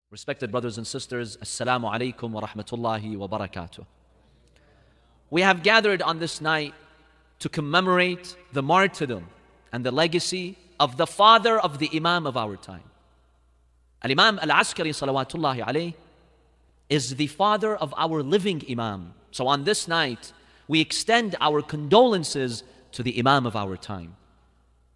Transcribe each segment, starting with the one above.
Respected brothers and sisters, Assalamu alaikum wa rahmatullahi wa barakatuh. We have gathered on this night to commemorate the martyrdom and the legacy of the father of the Imam of our time. Imam Al-Askari salawatullahi alayhi is the father of our living Imam. So on this night, we extend our condolences to the Imam of our time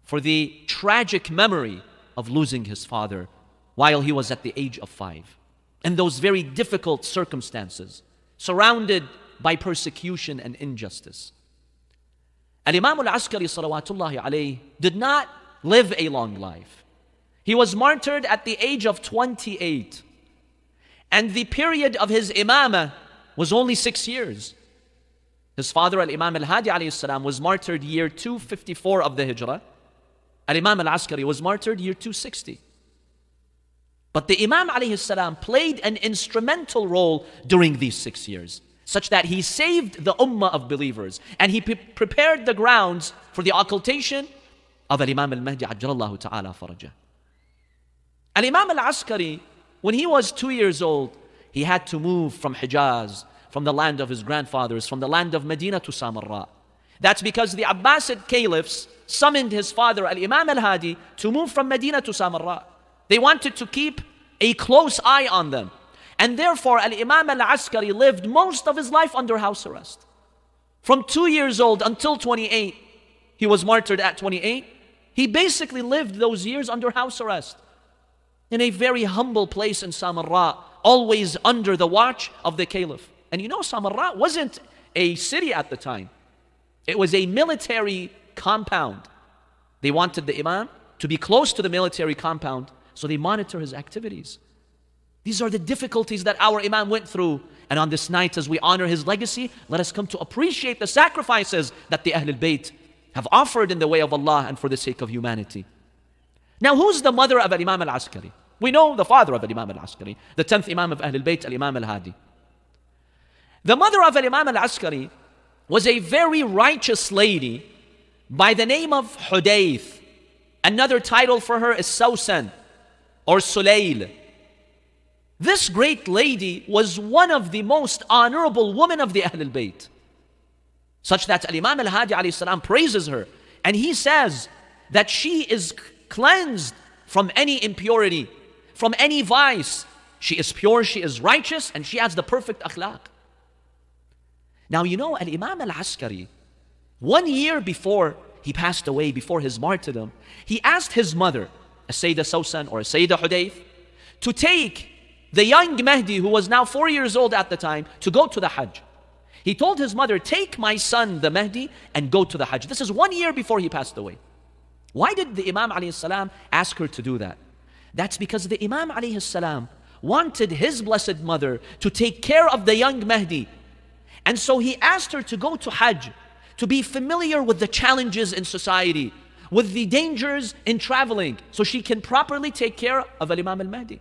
for the tragic memory of losing his father while he was at the age of 5, in those very difficult circumstances, surrounded by persecution and injustice. Imam Al-Askari salawatullahi alayhi did not live a long life. He was martyred at the age of 28, and the period of his imamah was only 6 years. His father, Imam Al-Hadi alayhi salam, was martyred year 254 of the Hijrah. Imam Al-Askari was martyred year 260. But the Imam alayhi salam played an instrumental role during these 6 years, such that he saved the ummah of believers, and he prepared the grounds for the occultation of Imam al-Mahdi ajjalallahu ta'ala farajah. Imam al-Askari, when he was 2 years old, he had to move from Hijaz, from the land of his grandfathers, from the land of Medina to Samarra. That's because the Abbasid caliphs summoned his father, Imam al-Hadi, to move from Medina to Samarra. They wanted to keep a close eye on them. And therefore, Imam Al-Askari lived most of his life under house arrest. From 2 years old until 28, he was martyred at 28. He basically lived those years under house arrest in a very humble place in Samarra, always under the watch of the caliph. And you know, Samarra wasn't a city at the time. It was a military compound. They wanted the Imam to be close to the military compound, so they monitor his activities. These are the difficulties that our Imam went through. And on this night, as we honor his legacy, let us come to appreciate the sacrifices that the Ahlulbayt have offered in the way of Allah and for the sake of humanity. Now, who's the mother of Imam Al-Askari? We know the father of Imam Al-Askari, the 10th Imam of Ahlulbayt, Imam Al-Hadi. The mother of Imam Al-Askari was a very righteous lady by the name of Hudayth. Another title for her is Sawsan or Sulayl. This great lady was one of the most honorable women of the Ahlul Bayt, such that Imam Al-Hadi alayhi salam praises her, and he says that she is cleansed from any impurity, from any vice. She is pure, she is righteous, and she has the perfect akhlaq. Now you know, Imam Al-Askari, 1 year before he passed away, before his martyrdom, he asked his mother, Sayyidah Sawsan or Sayyidah Hudayth, to take the young Mahdi, who was now 4 years old at the time, to go to the Hajj. He told his mother, take my son, the Mahdi, and go to the Hajj. This is 1 year before he passed away. Why did the Imam alayhi salam ask her to do that? That's because the Imam alayhi salam wanted his blessed mother to take care of the young Mahdi. And so he asked her to go to Hajj, to be familiar with the challenges in society, with the dangers in traveling, so she can properly take care of Imam al-Mahdi.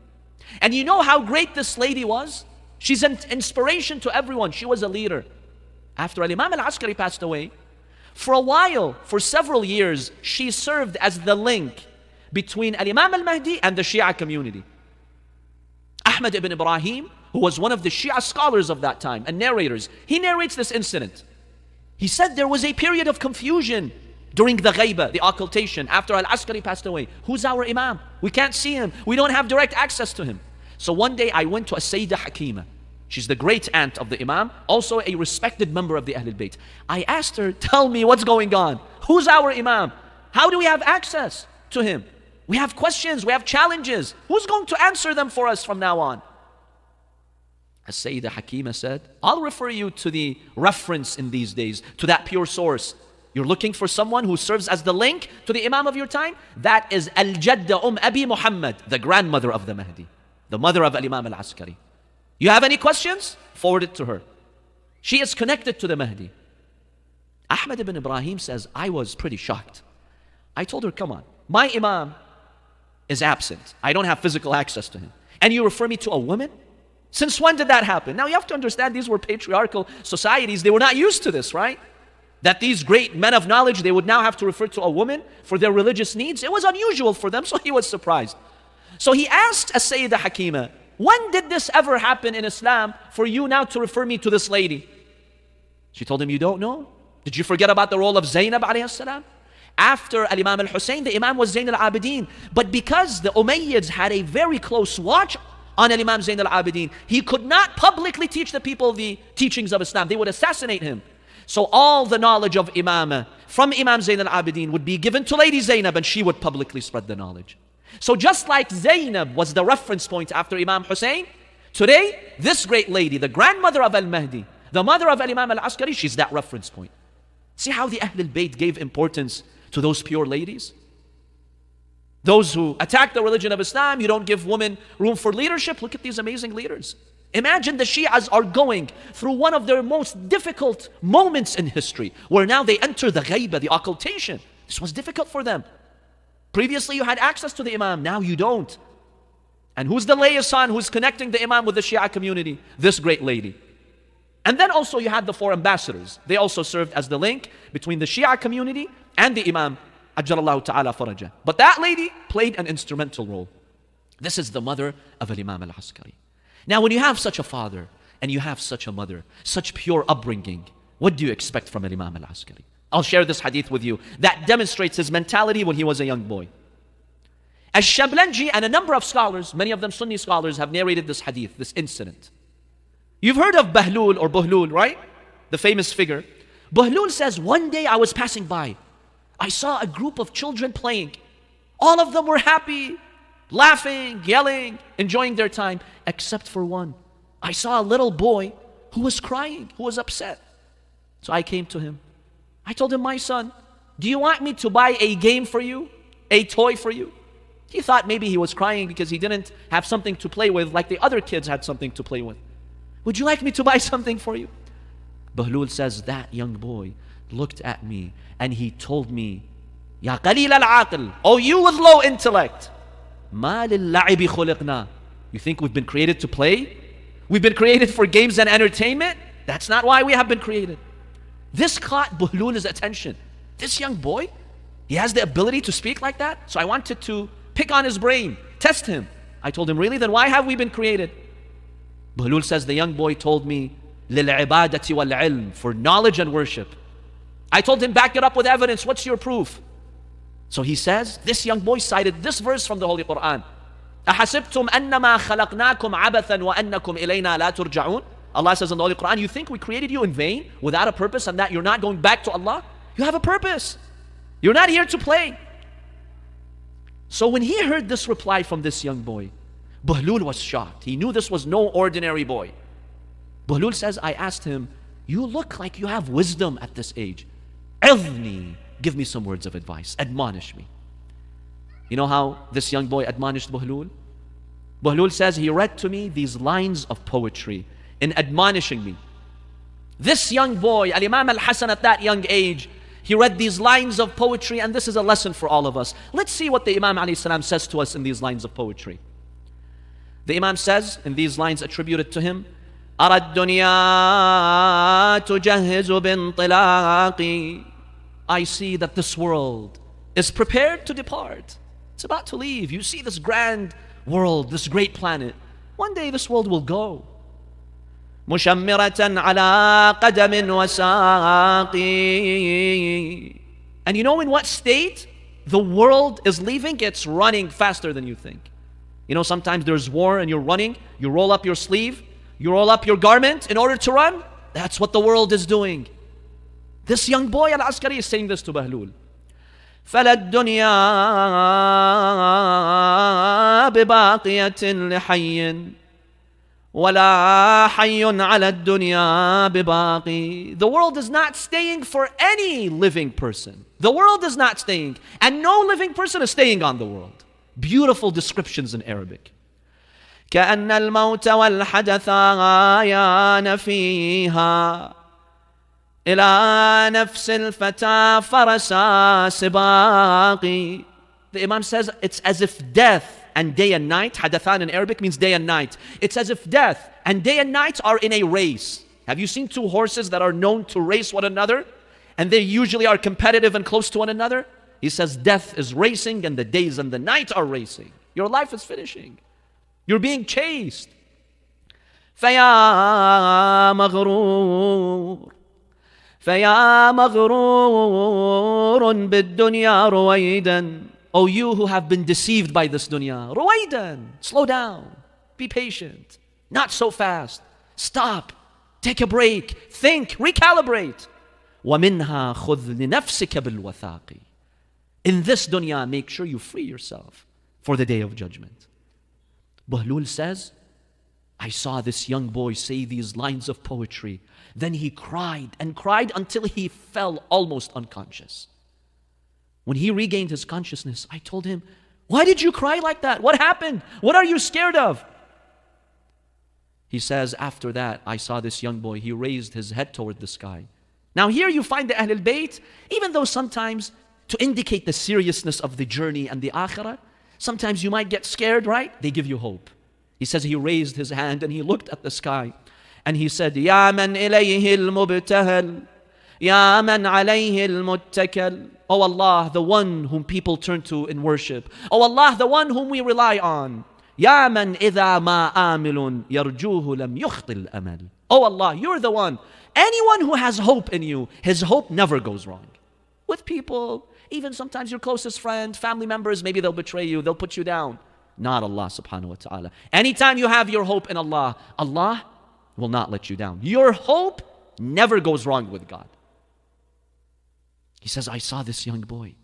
And you know how great this lady was? She's an inspiration to everyone. She was a leader. After Imam al-Askari passed away, for a while, for several years, she served as the link between Imam al-Mahdi and the Shia community. Ahmad ibn Ibrahim, who was one of the Shia scholars of that time and narrators, he narrates this incident. He said there was a period of confusion during the ghaiba, the occultation, after Al-Askari passed away. Who's our Imam? We can't see him. We don't have direct access to him. So one day I went to a Sayyidah Hakima. She's the great aunt of the Imam, also a respected member of the Ahlul Bayt. I asked her, tell me what's going on. Who's our Imam? How do we have access to him? We have questions, we have challenges. Who's going to answer them for us from now on? As Sayyidah Hakima said, I'll refer you to the reference in these days, to that pure source. You're looking for someone who serves as the link to the Imam of your time? That is Al-Jadda Abi Muhammad, the grandmother of the Mahdi, the mother of Imam Al-Askari. You have any questions? Forward it to her. She is connected to the Mahdi. Ahmad ibn Ibrahim says, I was pretty shocked. I told her, come on, my Imam is absent. I don't have physical access to him. And you refer me to a woman? Since when did that happen? Now you have to understand, these were patriarchal societies. They were not used to this, right? That these great men of knowledge, they would now have to refer to a woman for their religious needs. It was unusual for them, so he was surprised. So he asked Sayyidah Hakima, when did this ever happen in Islam for you now to refer me to this lady? She told him, you don't know? Did you forget about the role of Zainab alayhi salam? After Imam al-Hussein, the Imam was Zain al-Abidin. But because the Umayyads had a very close watch on Imam Zain al-Abidin, he could not publicly teach the people the teachings of Islam. They would assassinate him. So all the knowledge of Imamah from Imam Zain al-Abidin would be given to Lady Zainab, and she would publicly spread the knowledge. So just like Zainab was the reference point after Imam Hussein, today this great lady, the grandmother of Al-Mahdi, the mother of Imam Al-Askari, she's that reference point. See how the Ahlulbayt gave importance to those pure ladies? Those who attack the religion of Islam, you don't give women room for leadership. Look at these amazing leaders. Imagine the Shias are going through one of their most difficult moments in history, where now they enter the ghaiba, the occultation. This was difficult for them. Previously you had access to the Imam, now you don't. And who's the liaison who's connecting the Imam with the Shia community? This great lady. And then also you had the 4 ambassadors. They also served as the link between the Shia community and the Imam, Ajjalallahu ta'ala farajah. But that lady played an instrumental role. This is the mother of Imam Al-Askari. Now when you have such a father and you have such a mother, such pure upbringing, what do you expect from Imam Al-Askari? I'll share this hadith with you that demonstrates his mentality when he was a young boy. Ash-Shablanji and a number of scholars, many of them Sunni scholars, have narrated this hadith, this incident. You've heard of Bahlul or Buhlul, right? The famous figure. Buhlul says, one day I was passing by. I saw a group of children playing. All of them were happy, laughing, yelling, enjoying their time, except for one. I saw a little boy who was crying, who was upset. So I came to him. I told him, my son, do you want me to buy a game for you? A toy for you? He thought maybe he was crying because he didn't have something to play with like the other kids had something to play with. Would you like me to buy something for you? Bahlul says, that young boy looked at me and he told me, Ya qalil al-aql, oh you with low intellect, ma lil-la'ibi khuliqna. You think we've been created to play? We've been created for games and entertainment? That's not why we have been created. This caught Buhlul's attention. This young boy, he has the ability to speak like that? So I wanted to pick on his brain, test him. I told him, really? Then why have we been created? Buhlul says, the young boy told me, لِلْعِبَادَةِ وَالْعِلْمِ, for knowledge and worship. I told him, back it up with evidence. What's your proof? So he says, this young boy cited this verse from the Holy Quran. أَحَسِبْتُمْ أَنَّمَا خَلَقْنَاكُمْ عَبَثًا وَأَنَّكُمْ إِلَيْنَا لَا تُرْجَعُونَ. Allah says in the Holy Quran, you think we created you in vain, without a purpose, and that you're not going back to Allah? You have a purpose. You're not here to play. So when he heard this reply from this young boy, Buhlul was shocked. He knew this was no ordinary boy. Buhlul says, I asked him, you look like you have wisdom at this age. Ilni, give me some words of advice. Admonish me. You know how this young boy admonished Buhlul? Buhlul says, he read to me these lines of poetry in admonishing me. This young boy, Al-Imam Al-Hasan at that young age, he read these lines of poetry, and this is a lesson for all of us. Let's see what the Imam alayhi salam says to us in these lines of poetry. The Imam says, in these lines attributed to him, أَرَى الدُّنْيَا تُجَهِّزُ بِانْطِلَاقِ. I see that this world is prepared to depart. It's about to leave. You see this grand world, this great planet. One day this world will go. مُشَمِّرَةً عَلَىٰ قَدَمٍ وَسَاقٍ. And you know in what state the world is leaving? It's running faster than you think. You know, sometimes there's war and you're running, you roll up your sleeve, you roll up your garment in order to run. That's what the world is doing. This young boy Al-Askari is saying this to Bahlul. فَلَا الدُّنْيَا بِبَاقِيَةٍ لِحَيٍّ وَلَا حَيٌّ عَلَى الدُّنْيَا بِبَاقِي. The world is not staying for any living person. The world is not staying, and no living person is staying on the world. Beautiful descriptions in Arabic. كأن الموت والحدث آيان فيها إلى نفس الفتى فرسا سباقي. The Imam says it's as if death and day and night, hadathan in Arabic means day and night. It's as if death and day and night are in a race. Have you seen two horses that are known to race one another? And they usually are competitive and close to one another? He says death is racing and the days and the night are racing. Your life is finishing. You're being chased. فَيَا مَغْرُورٌ فَيَا مَغْرُورٌ بِالدُّنْيَا رُوَيْدًا. Oh, you who have been deceived by this dunya. رُوَيْدًا. Slow down. Be patient. Not so fast. Stop. Take a break. Think. Recalibrate. وَمِنْهَا خُذْ لِنَفْسِكَ بِالْوَثَاقِ. In this dunya, make sure you free yourself for the day of judgment. Bahlul says, I saw this young boy say these lines of poetry. Then he cried and cried until he fell almost unconscious. When he regained his consciousness, I told him, why did you cry like that? What happened? What are you scared of? He says, after that, I saw this young boy. He raised his head toward the sky. Now here you find the Ahlulbayt, even though sometimes to indicate the seriousness of the journey and the akhirah, sometimes you might get scared, right? They give you hope. He says he raised his hand and he looked at the sky and he said, Ya man ilayhi al-mubtahal, Ya man alayhi al-muttakal. Oh Allah, the one whom people turn to in worship. Oh Allah, the one whom we rely on. Ya man idha ma amilun yarjuhu lam yukhtil amal. Oh Allah, you're the one. Anyone who has hope in you, his hope never goes wrong. With people, even sometimes your closest friend, family members, maybe they'll betray you, they'll put you down. Not Allah subhanahu wa ta'ala. Anytime you have your hope in Allah, Allah will not let you down. Your hope never goes wrong with God. He says, I saw this young boy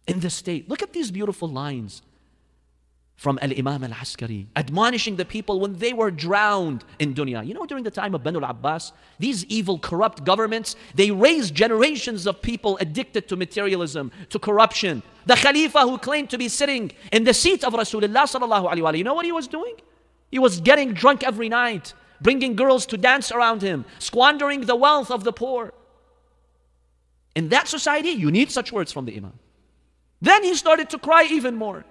in this state. Look at these beautiful lines from Imam Al-Askari, admonishing the people when they were drowned in dunya. You know, during the time of Banu al-Abbas, these evil, corrupt governments, they raised generations of people addicted to materialism, to corruption. The Khalifa who claimed to be sitting in the seat of Rasulullah sallallahu alaihi wasallam, you know what he was doing? He was getting drunk every night, bringing girls to dance around him, squandering the wealth of the poor. In that society, you need such words from the Imam. Then he started to cry even more.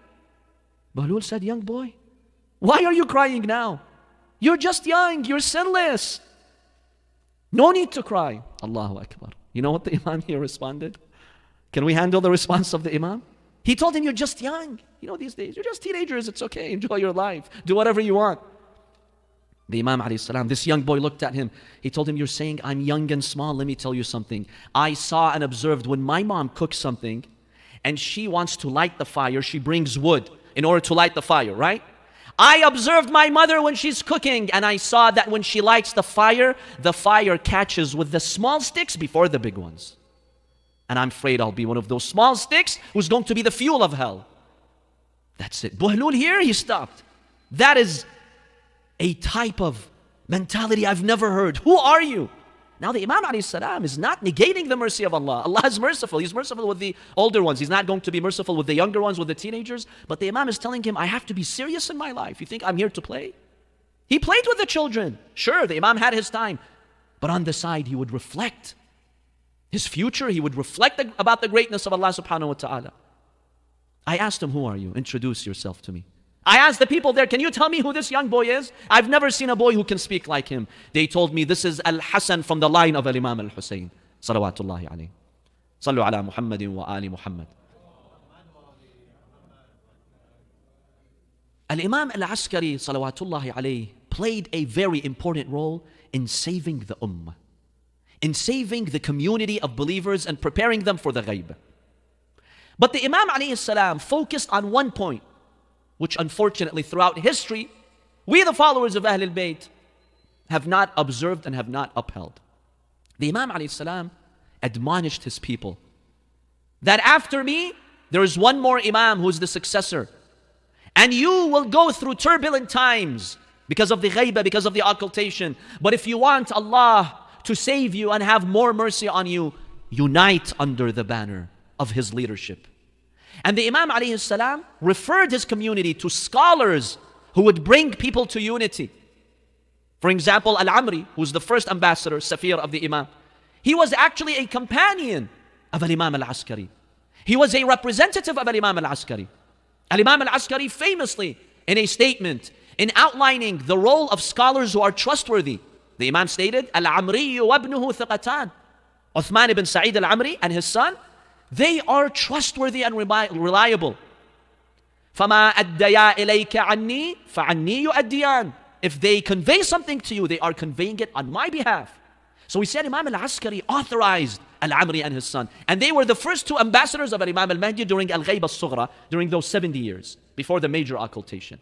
Bahlul said, young boy, why are you crying now? You're just young, you're sinless. No need to cry. Allahu Akbar. You know what the Imam here responded? Can we handle the response of the Imam? He told him, you're just young. You know, these days, you're just teenagers, it's okay, enjoy your life. Do whatever you want. The Imam alayhi salam, this young boy looked at him. He told him, you're saying I'm young and small. Let me tell you something. I saw and observed when my mom cooks something and she wants to light the fire, she brings wood in order to light the fire, right? I observed my mother when she's cooking and I saw that when she lights the fire catches with the small sticks before the big ones. And I'm afraid I'll be one of those small sticks who's going to be the fuel of hell. That's it. Bahlul here, he stopped. That is a type of mentality I've never heard. Who are you? Now the Imam alayhi salam is not negating the mercy of Allah. Allah is merciful. He's merciful with the older ones. He's not going to be merciful with the younger ones, with the teenagers. But the Imam is telling him, I have to be serious in my life. You think I'm here to play? He played with the children. Sure, the Imam had his time. But on the side, he would reflect his future. He would reflect about the greatness of Allah subhanahu wa ta'ala. I asked him, who are you? Introduce yourself to me. I asked the people there, can you tell me who this young boy is? I've never seen a boy who can speak like him. They told me, this is Al-Hasan from the line of Imam Al-Husayn. Salawatullahi alayhi. Sallu ala Muhammadin wa ali Muhammad. Al-Imam Al-Askari, salawatullahi alayhi, played a very important role in saving the ummah, in saving the community of believers and preparing them for the ghaib. But the Imam alayhi salam focused on one point, which unfortunately throughout history, we the followers of Ahlulbayt have not observed and have not upheld. The Imam alayhi salam admonished his people that after me, there is one more Imam who is the successor. And you will go through turbulent times because of the ghaibah, because of the occultation. But if you want Allah to save you and have more mercy on you, unite under the banner of His leadership. And the Imam alayhi salam referred his community to scholars who would bring people to unity. For example, Al-Amri, who was the first ambassador, Safir of the Imam. He was actually a companion of Imam Al-Askari. He was a representative of Imam Al-Askari. Imam Al-Askari famously, in a statement, in outlining the role of scholars who are trustworthy, the Imam stated, Al-Amri wa ibnuhu thiqatan. Uthman ibn Sa'id Al-Amri and his son, they are trustworthy and reliable. فَمَا أَدَّيَا إِلَيْكَ عَنِّي فَعَنِّي يُؤَدِّيَانِ. If they convey something to you, they are conveying it on my behalf. So we said Imam Al-Askari authorized Al-Amri and his son. And they were the first two ambassadors of Imam Al-Mahdi during Al-Ghayb Al-Sughra, during those 70 years, before the major occultation.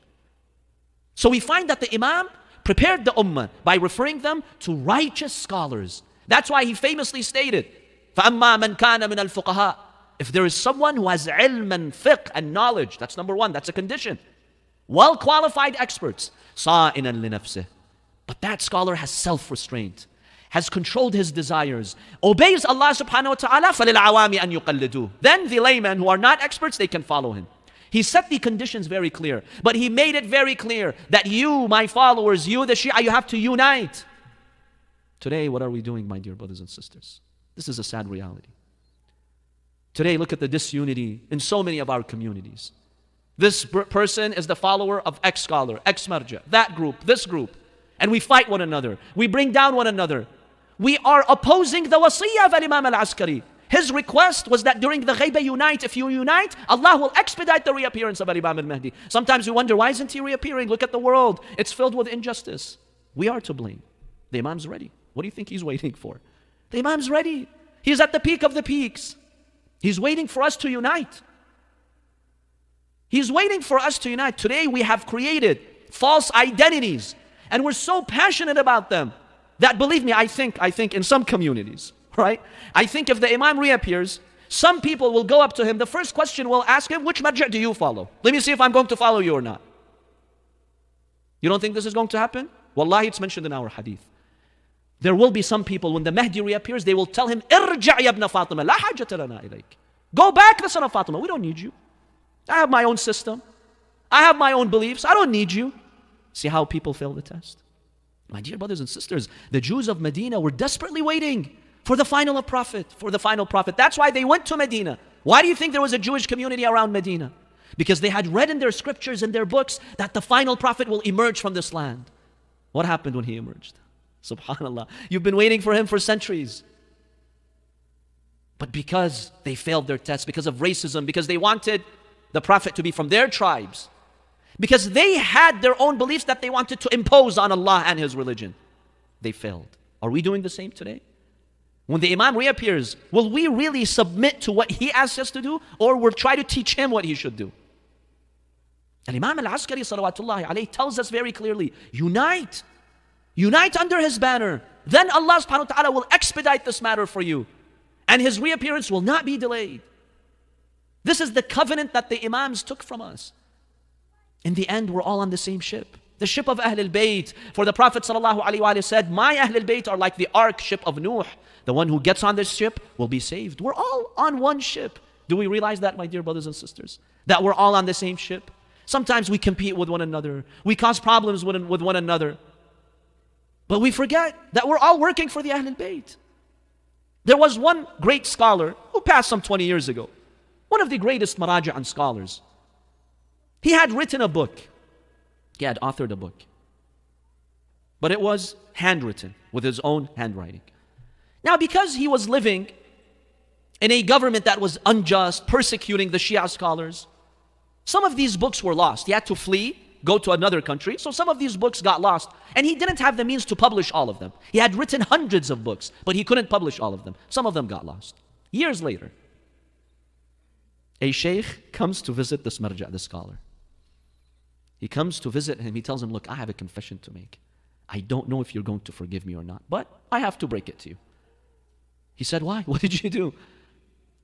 So we find that the Imam prepared the Ummah by referring them to righteous scholars. That's why he famously stated, فَأَمَّا مَنْ كَانَ مِنَ الْفُقَهَاءِ. If there is someone who has ilm and fiqh and knowledge, that's number one, that's a condition. Well-qualified experts, صَائِنًا لِنَفْسِهِ. But that scholar has self-restraint, has controlled his desires, obeys Allah subhanahu wa ta'ala, فَلِلْعَوَامِ أَن يُقَلِّدُوهُ. Then the laymen who are not experts, they can follow him. He set the conditions very clear, but he made it very clear that you, my followers, you, the Shia, you have to unite. Today, what are we doing, my dear brothers and sisters? This is a sad reality. Today, look at the disunity in so many of our communities. This person is the follower of X scholar, X marja, that group, this group. And we fight one another. We bring down one another. We are opposing the wasiyah of Imam Al-Askari. His request was that during the Ghaiba unite. If you unite, Allah will expedite the reappearance of Imam Al-Mahdi. Sometimes we wonder, why isn't he reappearing? Look at the world. It's filled with injustice. We are to blame. The Imam's ready. What do you think he's waiting for? The Imam's ready. He's at the peak of the peaks. He's waiting for us to unite. He's waiting for us to unite. Today we have created false identities, and we're so passionate about them that, believe me, I think in some communities, right? I think if the Imam reappears, some people will go up to him. The first question will ask him, which marja' do you follow? Let me see if I'm going to follow you or not. You don't think this is going to happen? Wallahi, it's mentioned in our hadith. There will be some people, when the Mahdi reappears, they will tell him, Irja' ya ibn Fatima, la hajata lana ilayk. Go back, the son of Fatima. We don't need you. I have my own system. I have my own beliefs. I don't need you. See how people fail the test? My dear brothers and sisters, the Jews of Medina were desperately waiting for the final prophet, That's why they went to Medina. Why do you think there was a Jewish community around Medina? Because they had read in their scriptures and their books that the final prophet will emerge from this land. What happened when he emerged? Subhanallah. You've been waiting for him for centuries. But because they failed their test, because of racism, because they wanted the prophet to be from their tribes, because they had their own beliefs that they wanted to impose on Allah and His religion, they failed. Are we doing the same today? When the Imam reappears, will we really submit to what he asks us to do, or we'll try to teach him what he should do? And Imam Al-Askari salawatullahi alayhi tells us very clearly, unite. Unite under his banner. Then Allah subhanahu wa ta'ala will expedite this matter for you. And his reappearance will not be delayed. This is the covenant that the Imams took from us. In the end, we're all on the same ship. The ship of Ahlulbayt. For the Prophet ﷺ said, my Ahlulbayt are like the ark ship of Nuh. The one who gets on this ship will be saved. We're all on one ship. Do we realize that, my dear brothers and sisters? That we're all on the same ship? Sometimes we compete with one another. We cause problems with one another. But we forget that we're all working for the Ahlulbayt. There was one great scholar who passed some 20 years ago. One of the greatest maraja' and scholars. He had written a book. He had authored a book. But it was handwritten with his own handwriting. Now, because he was living in a government that was unjust, persecuting the Shia scholars, some of these books were lost. He had to flee, go to another country. So some of these books got lost. And he didn't have the means to publish all of them. He had written hundreds of books, but he couldn't publish all of them. Some of them got lost. Years later, a sheikh comes to visit this marja', this scholar. He comes to visit him. He tells him, look, I have a confession to make. I don't know if you're going to forgive me or not, but I have to break it to you. He said, why? What did you do?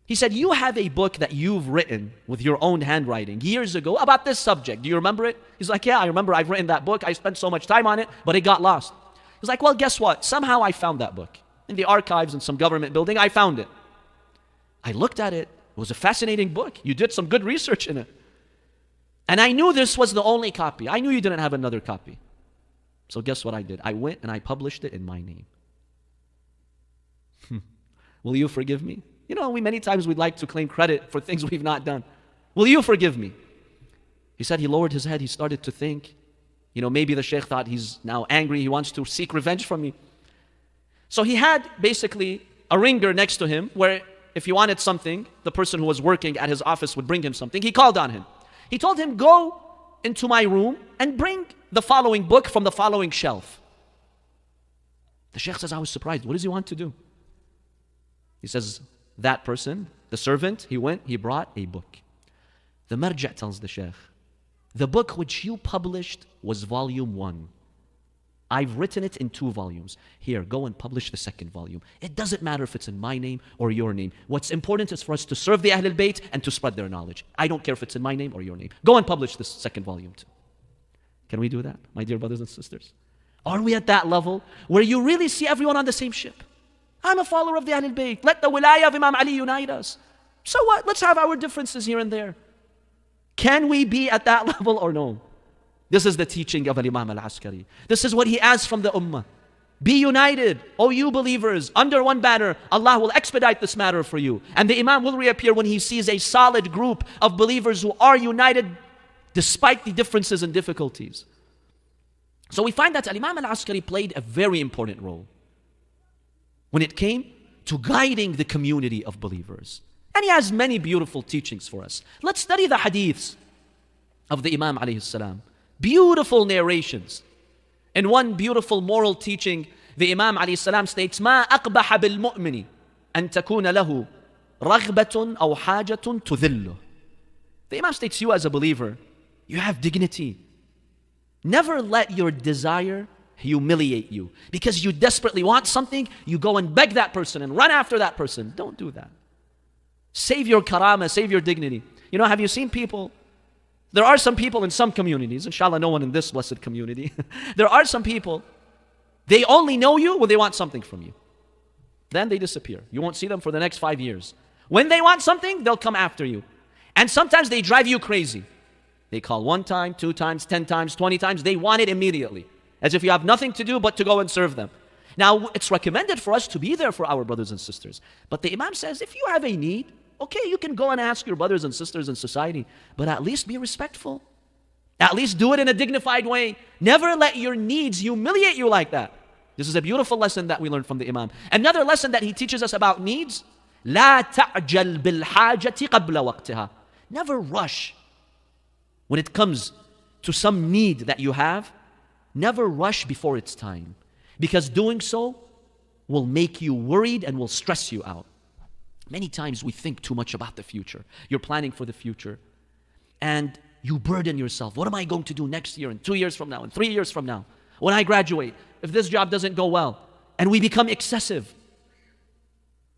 He said, you have a book that you've written with your own handwriting years ago about this subject. Do you remember it? He's like, yeah, I remember. I've written that book. I spent so much time on it, but it got lost. He's like, well, guess what? Somehow I found that book. In the archives in some government building, I found it. I looked at it. It was a fascinating book. You did some good research in it. And I knew this was the only copy. I knew you didn't have another copy. So guess what I did? I went and I published it in my name. Will you forgive me? You know, many times we'd like to claim credit for things we've not done. Will you forgive me? He said he lowered his head. He started to think, maybe the sheikh thought he's now angry. He wants to seek revenge from me. So he had basically a ringer next to him where if he wanted something, the person who was working at his office would bring him something. He called on him. He told him, go into my room and bring the following book from the following shelf. The Shaykh says, I was surprised. What does he want to do? He says, that person, the servant, he went, he brought a book. The Marja' tells the Shaykh, the book which you published was volume 1. I've written it in 2 volumes. Here, go and publish the 2nd volume. It doesn't matter if it's in my name or your name. What's important is for us to serve the Ahlulbayt and to spread their knowledge. I don't care if it's in my name or your name. Go and publish this 2nd volume too. Can we do that, my dear brothers and sisters? Are we at that level where you really see everyone on the same ship? I'm a follower of the Ahlulbayt. Let the wilayah of Imam Ali unite us. So what? Let's have our differences here and there. Can we be at that level or no? This is the teaching of Imam Al-Askari. This is what he asks from the Ummah. Be united, O you believers, under one banner. Allah will expedite this matter for you. And the Imam will reappear when he sees a solid group of believers who are united despite the differences and difficulties. So we find that Imam Al-Askari played a very important role when it came to guiding the community of believers. And he has many beautiful teachings for us. Let's study the hadiths of the Imam alayhi salam. Beautiful narrations. In one beautiful moral teaching, the Imam alayhi salam states, مَا أَقْبَحَ بِالْمُؤْمِنِ أَن تَكُونَ لَهُ رَغْبَةٌ أَوْ حَاجَةٌ تُذِلُّهُ. The Imam states, you as a believer, you have dignity. Never let your desire humiliate you. Because you desperately want something, you go and beg that person and run after that person. Don't do that. Save your karama, save your dignity. You know, have you seen people? There are some people in some communities, inshallah no one in this blessed community. There are some people, they only know you when they want something from you. Then they disappear. You won't see them for the next 5 years. When they want something, they'll come after you. And sometimes they drive you crazy. They call 1 time, 2 times, 10 times, 20 times. They want it immediately. As if you have nothing to do but to go and serve them. Now, it's recommended for us to be there for our brothers and sisters. But the Imam says, if you have a need, okay, you can go and ask your brothers and sisters in society, but at least be respectful. At least do it in a dignified way. Never let your needs humiliate you like that. This is a beautiful lesson that we learned from the Imam. Another lesson that he teaches us about needs, لا تعجل بالحاجة قبل وقتها. Never rush. When it comes to some need that you have, never rush before it's time. Because doing so will make you worried and will stress you out. Many times we think too much about the future. You're planning for the future. And you burden yourself. What am I going to do next year and 2 years from now and 3 years from now? When I graduate, if this job doesn't go well, and we become excessive.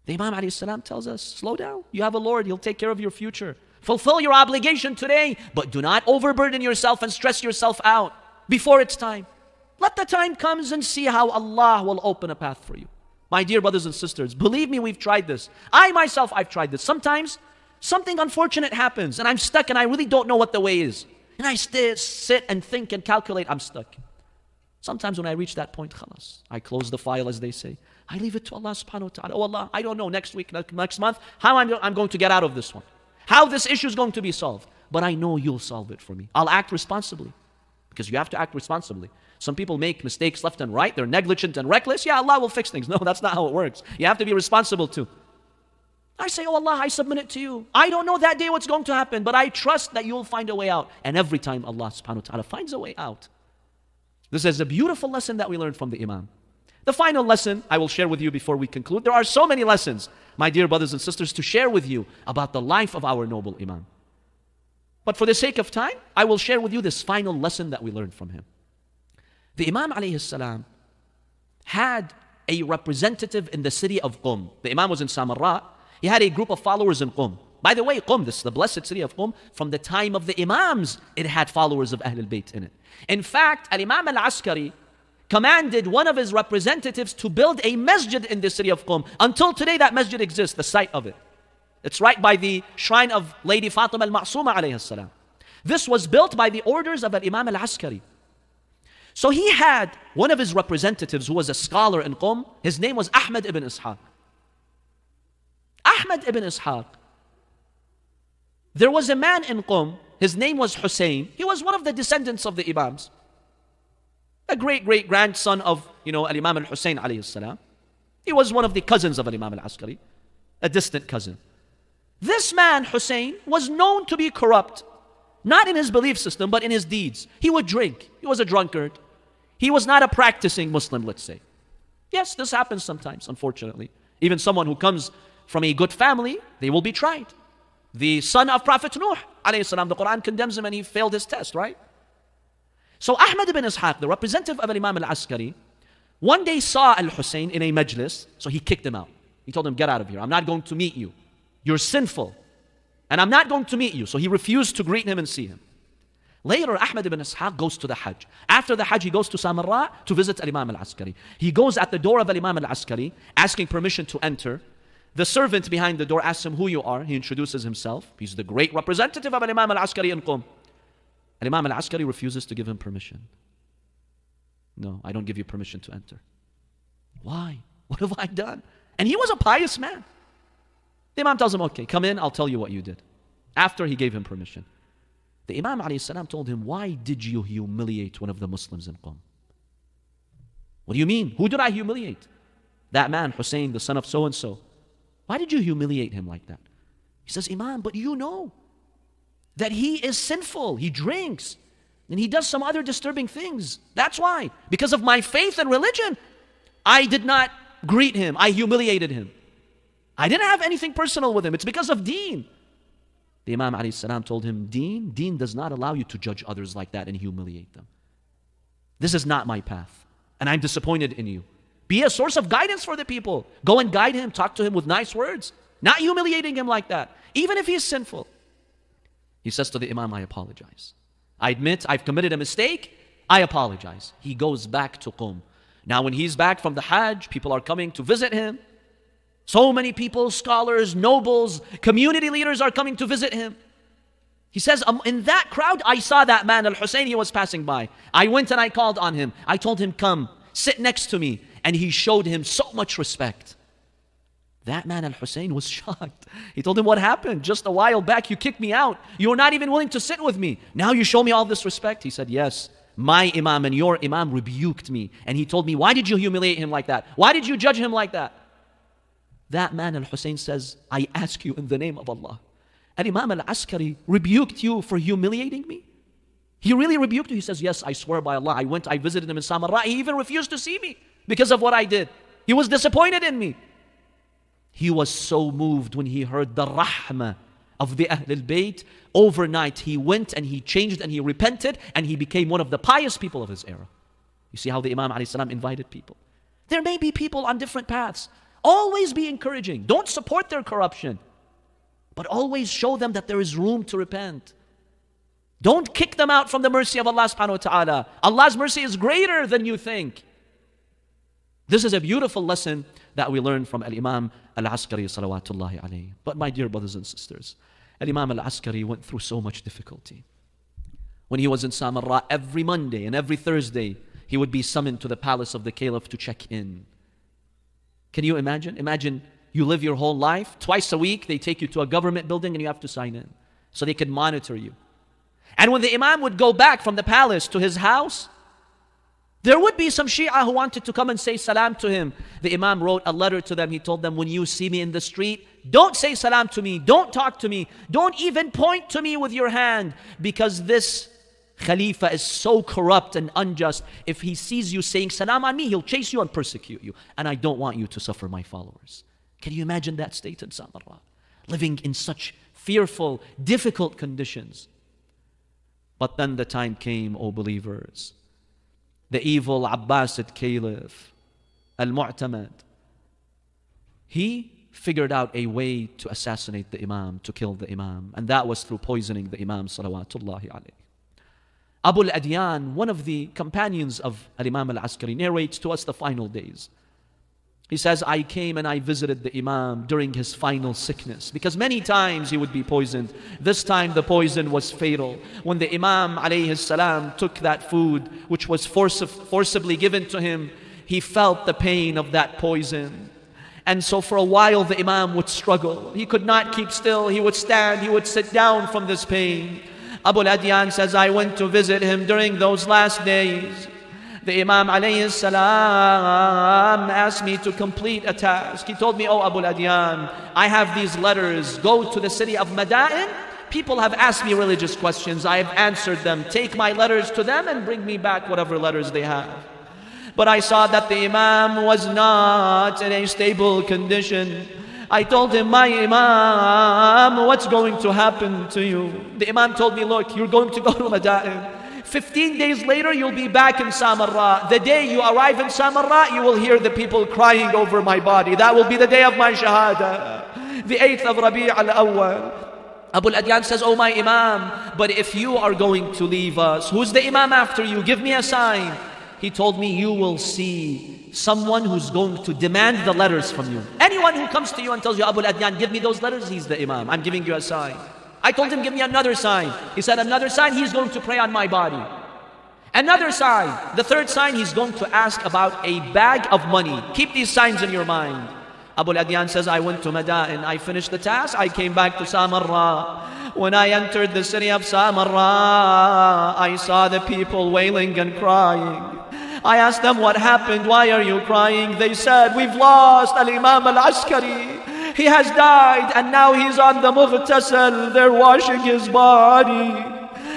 The Imam alayhi salam tells us, slow down. You have a Lord, He'll take care of your future. Fulfill your obligation today, but do not overburden yourself and stress yourself out before it's time. Let the time comes and see how Allah will open a path for you. My dear brothers and sisters, believe me, we've tried this. I myself, I've tried this. Sometimes something unfortunate happens and I'm stuck and I really don't know what the way is. And I sit and think and calculate, I'm stuck. Sometimes when I reach that point, khalas, I close the file as they say. I leave it to Allah subhanahu wa ta'ala. Oh Allah, I don't know next week, next month, how I'm going to get out of this one. How this issue is going to be solved. But I know you'll solve it for me. I'll act responsibly. Because you have to act responsibly. Some people make mistakes left and right. They're negligent and reckless. Yeah, Allah will fix things. No, that's not how it works. You have to be responsible too. I say, oh Allah, I submit it to you. I don't know that day what's going to happen, but I trust that you'll find a way out. And every time Allah subhanahu wa ta'ala finds a way out. This is a beautiful lesson that we learned from the Imam. The final lesson I will share with you before we conclude. There are so many lessons, my dear brothers and sisters, to share with you about the life of our noble Imam. But for the sake of time, I will share with you this final lesson that we learned from him. The Imam alayhi salam had a representative in the city of Qum. The Imam was in Samarra. He had a group of followers in Qum. By the way, Qum, this is the blessed city of Qum, from the time of the Imams, it had followers of Ahlulbayt in it. In fact, Imam Al-Askari commanded one of his representatives to build a masjid in the city of Qum. Until today, that masjid exists, the site of it. It's right by the shrine of Lady Fatima al-Ma'suma alayhi salam. This was built by the orders of Imam Al-Askari. So he had one of his representatives who was a scholar in Qum. His name was Ahmad ibn Ishaq. Ahmad ibn Ishaq. There was a man in Qum. His name was Hussein. He was one of the descendants of the Imams. A great-great-grandson of, Al-Imam al-Hussein alayhi salam. He was one of the cousins of Imam Al-Askari. A distant cousin. This man, Hussein, was known to be corrupt. Not in his belief system, but in his deeds. He would drink. He was a drunkard. He was not a practicing Muslim, let's say. Yes, this happens sometimes, unfortunately. Even someone who comes from a good family, they will be tried. The son of Prophet Nuh, alayhi salam, the Quran condemns him and he failed his test, right? So Ahmad ibn Ishaq, the representative of Imam Al-Askari, one day saw Al-Hussein in a majlis, so he kicked him out. He told him, get out of here. I'm not going to meet you. You're sinful. And I'm not going to meet you. So he refused to greet him and see him. Later, Ahmad ibn Ishaq goes to the Hajj. After the Hajj, he goes to Samarra to visit Imam Al-Askari. He goes at the door of Imam Al-Askari, asking permission to enter. The servant behind the door asks him who you are. He introduces himself. He's the great representative of Imam Al-Askari in Qum. Imam Al-Askari refuses to give him permission. No, I don't give you permission to enter. Why? What have I done? And he was a pious man. The Imam tells him, okay, come in, I'll tell you what you did. After he gave him permission. The Imam ﷺ told him, why did you humiliate one of the Muslims in Qum? What do you mean? Who did I humiliate? That man, Hussein, the son of so-and-so. Why did you humiliate him like that? He says, Imam, but you know that he is sinful. He drinks. And he does some other disturbing things. That's why. Because of my faith and religion, I did not greet him. I humiliated him. I didn't have anything personal with him. It's because of deen. The Imam ﷺ told him, deen does not allow you to judge others like that and humiliate them. This is not my path. And I'm disappointed in you. Be a source of guidance for the people. Go and guide him. Talk to him with nice words. Not humiliating him like that. Even if he is sinful. He says to the Imam, I apologize. I admit I've committed a mistake. I apologize. He goes back to Qum. Now when he's back from the Hajj, people are coming to visit him. So many people, scholars, nobles, community leaders are coming to visit him. He says, in that crowd, I saw that man, Al-Hussein, he was passing by. I went and I called on him. I told him, come, sit next to me. And he showed him so much respect. That man, Al-Hussein, was shocked. He told him, what happened? Just a while back, you kicked me out. You were not even willing to sit with me. Now you show me all this respect. He said, yes, my Imam and your Imam rebuked me. And he told me, why did you humiliate him like that? Why did you judge him like that? That man, Al-Hussein, says, I ask you in the name of Allah. And Imam Al-Askari rebuked you for humiliating me? He really rebuked you? He says, yes, I swear by Allah. I visited him in Samarra. He even refused to see me because of what I did. He was disappointed in me. He was so moved when he heard the rahmah of the Ahlulbayt. Overnight, he went and he changed and he repented and he became one of the pious people of his era. You see how the Imam ﷺ invited people. There may be people on different paths. Always be encouraging. Don't support their corruption. But always show them that there is room to repent. Don't kick them out from the mercy of Allah subhanahu wa ta'ala. Allah's mercy is greater than you think. This is a beautiful lesson that we learn from Al-Imam Al-Askari salawatullahi alayhi. But my dear brothers and sisters, Al-Imam Al-Askari went through so much difficulty. When he was in Samarra, every Monday and every Thursday, he would be summoned to the palace of the caliph to check in. Can you imagine? Imagine you live your whole life. Twice a week, they take you to a government building and you have to sign in so they can monitor you. And when the Imam would go back from the palace to his house, there would be some Shia who wanted to come and say salam to him. The Imam wrote a letter to them. He told them, when you see me in the street, don't say salam to me. Don't talk to me. Don't even point to me with your hand, because this Khalifa is so corrupt and unjust. If he sees you saying salam on me, he'll chase you and persecute you. And I don't want you to suffer my followers. Can you imagine that state in Samarra? Living in such fearful, difficult conditions. But then the time came, O believers. The evil Abbasid Caliph, Al-Mu'tamad, he figured out a way to assassinate the Imam, to kill the Imam. And that was through poisoning the Imam, salawatullahi alayhi. Abu al-Adyan, one of the companions of Imam Al-Askari, narrates to us the final days. He says, I came and I visited the Imam during his final sickness, because many times he would be poisoned. This time the poison was fatal. When the Imam alayhi salam took that food which was forcibly given to him, he felt the pain of that poison. And so for a while the Imam would struggle. He could not keep still. He would stand, he would sit down from this pain. Abu al-Adyan says, I went to visit him during those last days. The Imam alayhi salam asked me to complete a task. He told me, oh Abu al-Adyan, I have these letters. Go to the city of Madain, People have asked me religious questions. I have answered them. Take my letters to them and bring me back whatever letters they have. But I saw that the Imam was not in a stable condition. I told him, my Imam, what's going to happen to you? The Imam told me, look, you're going to go to Madain. 15 days later, you'll be back in Samarra. The day you arrive in Samarra, you will hear the people crying over my body. That will be the day of my Shahada. The 8th of Rabi' al-Awwal. Abu al-Adyan says, oh my Imam, but if you are going to leave us, who's the Imam after you? Give me a sign. He told me, you will see someone who's going to demand the letters from you. Anyone who comes to you and tells you, Abu al-Adyan, give me those letters, he's the Imam. I'm giving you a sign. I told him, give me another sign. He said, another sign, he's going to pray on my body. Another sign. The third sign, he's going to ask about a bag of money. Keep these signs in your mind. Abu al-Adyan says, I went to Madain. I finished the task. I came back to Samarra. When I entered the city of Samarra, I saw the people wailing and crying. I asked them, what happened? Why are you crying? They said, we've lost Imam Al-Askari. He has died and now he's on the Mughtasal. They're washing his body.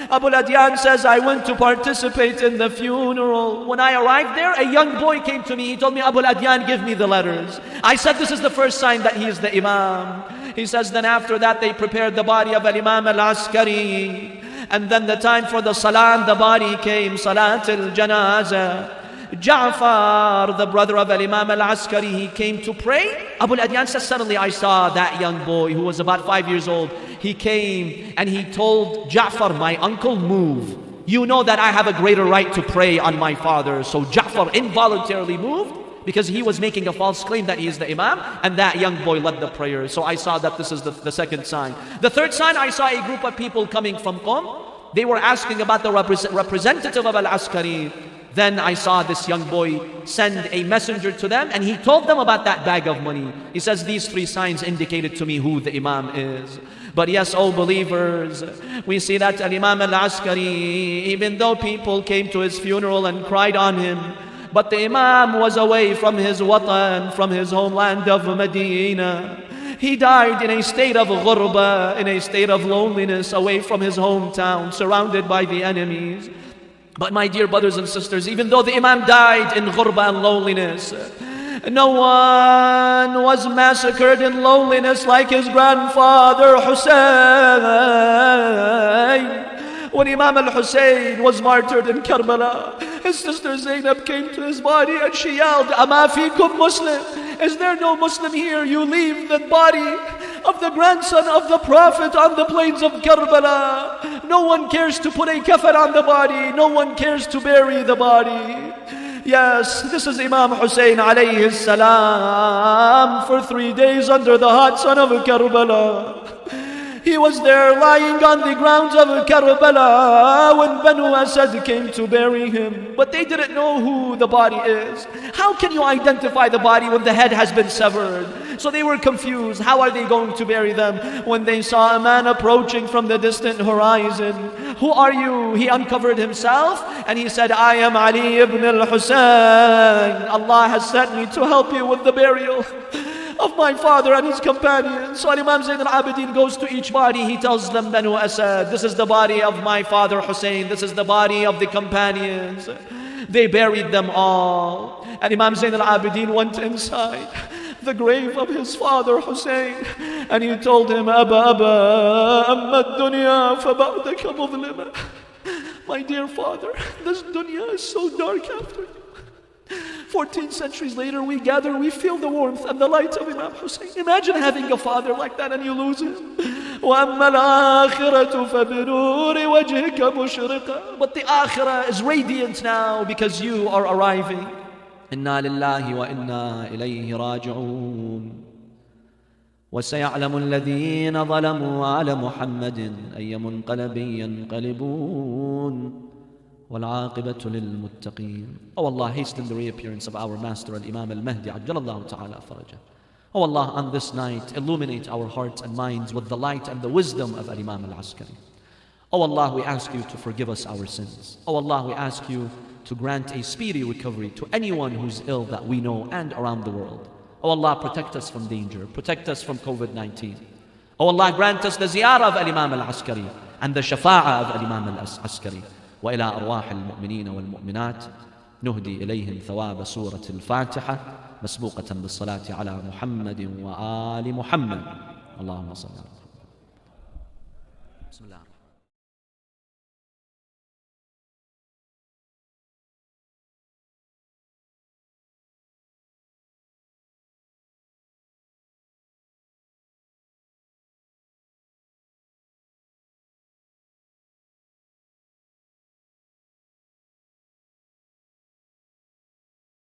Abu al-Adyan says, I went to participate in the funeral. When I arrived there, a young boy came to me. He told me, Abu al-Adyan, give me the letters. I said, this is the first sign that he is the Imam. He says, then after that they prepared the body of Imam Al-Askari. And then the time for the Salah, the body came, Salat al-Janazah. Ja'far, the brother of Imam Al-Askari, he came to pray. Abu al-Adyan says, suddenly I saw that young boy who was about 5 years old. He came and he told Ja'far, my uncle, move. You know that I have a greater right to pray on my father. So Ja'far involuntarily moved because he was making a false claim that he is the Imam, and that young boy led the prayer. So I saw that this is the second sign. The third sign, I saw a group of people coming from Qom. They were asking about the representative of Al-Askari. Then I saw this young boy send a messenger to them, and he told them about that bag of money. He says, these three signs indicated to me who the Imam is. But yes, O believers, we see that Imam Al-Askari, even though people came to his funeral and cried on him, but the Imam was away from his watan, from his homeland of Medina. He died in a state of ghurba, in a state of loneliness, away from his hometown, surrounded by the enemies. But my dear brothers and sisters, even though the Imam died in ghurba and loneliness, no one was massacred in loneliness like his grandfather Hussein. When Imam al-Hussein was martyred in Karbala, his sister Zainab came to his body and she yelled, Ama fikum Muslim? Is there no Muslim here? You leave the body of the grandson of the Prophet on the plains of Karbala. No one cares to put a kafan on the body. No one cares to bury the body. Yes, this is Imam Hussein alayhi salam for 3 days under the hot sun of Karbala. He was there lying on the grounds of Karbala when Banu Asad came to bury him. But they didn't know who the body is. How can you identify the body when the head has been severed? So they were confused. How are they going to bury them? When they saw a man approaching from the distant horizon. Who are you? He uncovered himself and he said, I am Ali ibn al-Husayn. Allah has sent me to help you with the burial of my father and his companions. So Imam Zayn al-Abidin goes to each body. He tells them, Banu Asad, this is the body of my father Hussein. This is the body of the companions. They buried them all. And Imam Zayn al-Abidin went inside the grave of his father Hussein, and he told him, Abba, amma dunya fa ba'daka mudlima. My dear father, this dunya is so dark after you. 14 centuries later, we gather, we feel the warmth and the light of Imam Hussein. Imagine having a father like that and you lose him. وَأَمَّا الْآخِرَةُ فَبِنُورِ وَجْهِكَ مُشْرِقًا. But the akhirah is radiant now because you are arriving. إِنَّا لِلَّهِ وَإِنَّا إِلَيْهِ رَاجِعُونَ. وَسَيَعْلَمُ الَّذِينَ ظَلَمُوا عَلَى مُحَمَّدٍ أَيَّ مُنْقَلَبٍ يَنْقَلِبُونَ. وَالْعَاقِبَةُ لِلْمُتَّقِينَ. Oh Allah, hasten the reappearance of our master Al-Imam Al-Mahdi Ajjalallahu Ta'ala Farajah. Oh Allah, on this night, illuminate our hearts and minds with the light and the wisdom of Imam Al-Askari. Oh Allah, we ask you to forgive us our sins. Oh Allah, we ask you to grant a speedy recovery to anyone who's ill that we know and around the world. Oh Allah, protect us from danger. Protect us from COVID-19. Oh Allah, grant us the ziyarah of Imam Al-Askari and the shafa'ah of Imam Al-Askari. وإلى أرواح المؤمنين والمؤمنات نهدي إليهم ثواب سورة الفاتحة مسبوقة بالصلاة على محمد وآل محمد. اللهم صل على محمد. بسم الله.